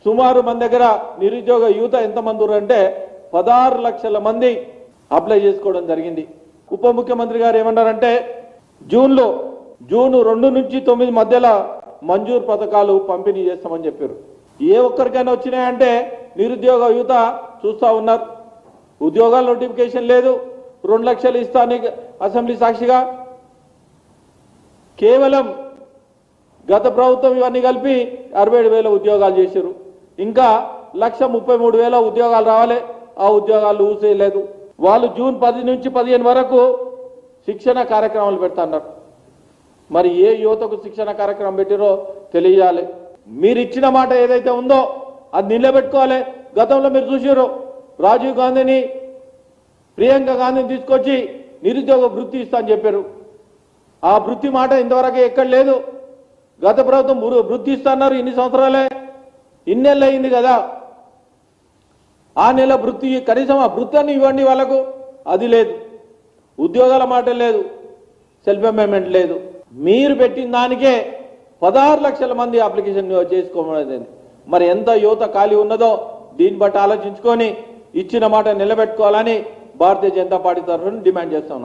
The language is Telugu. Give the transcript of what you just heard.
సుమారు మన దగ్గర నిరుద్యోగ యువత ఎంతమంది ఉన్నారంటే 16 లక్షల మంది అప్లై చేసుకోవడం జరిగింది. ఉప ముఖ్యమంత్రి గారు ఏమన్నారంటే జూన్ 2 నుంచి 9 మధ్యలో మంజూరు పథకాలు పంపిణీ చేస్తామని చెప్పారు. ఏ ఒక్కరికైనా వచ్చినాయంటే నిరుద్యోగ యువత చూస్తా ఉన్నారు. ఉద్యోగాల నోటిఫికేషన్ లేదు, 2 లక్షలు ఇస్తాను అసెంబ్లీ సాక్షిగా. కేవలం గత ప్రభుత్వం ఇవన్నీ కలిపి 67,000 ఉద్యోగాలు చేశారు. ఇంకా 1,33,000 ఉద్యోగాలు రావాలి, ఆ ఉద్యోగాలు ఊసేయలేదు. వాళ్ళు జూన్ 10 నుంచి 15 వరకు శిక్షణ కార్యక్రమాలు పెడతాన్నారు. మరి ఏ యువతకు శిక్షణ కార్యక్రమం పెట్టారో తెలియాలి. మీరు ఇచ్చిన మాట ఏదైతే ఉందో అది నిలబెట్టుకోవాలి. గతంలో మీరు చూసారు, రాజీవ్ గాంధీని, ప్రియాంక గాంధీని తీసుకొచ్చి నిరుద్యోగ వృత్తి ఇస్తా అని చెప్పారు. ఆ వృత్తి మాట ఇంతవరకు ఎక్కడ లేదు. గత ప్రభుత్వం వృత్తి ఇస్తున్నారు, ఇన్ని సంవత్సరాలే, ఇన్నేళ్ళు అయింది కదా. ఆ నెల వృత్తి, కనీసం ఆ వృత్తిని ఇవ్వండి వాళ్ళకు, అది లేదు. ఉద్యోగాల మాట లేదు, సెల్ఫ్ ఎంప్లాయ్మెంట్ లేదు. మీరు పెట్టిన దానికే 16 లక్షల మంది అప్లికేషన్ చేసుకోమనేది. మరి ఎంత యువత ఖాళీ ఉన్నదో దీన్ని బట్టి ఆలోచించుకొని ఇచ్చిన మాట నిలబెట్టుకోవాలని భారతీయ జనతా పార్టీ తరఫున డిమాండ్ చేస్తాం.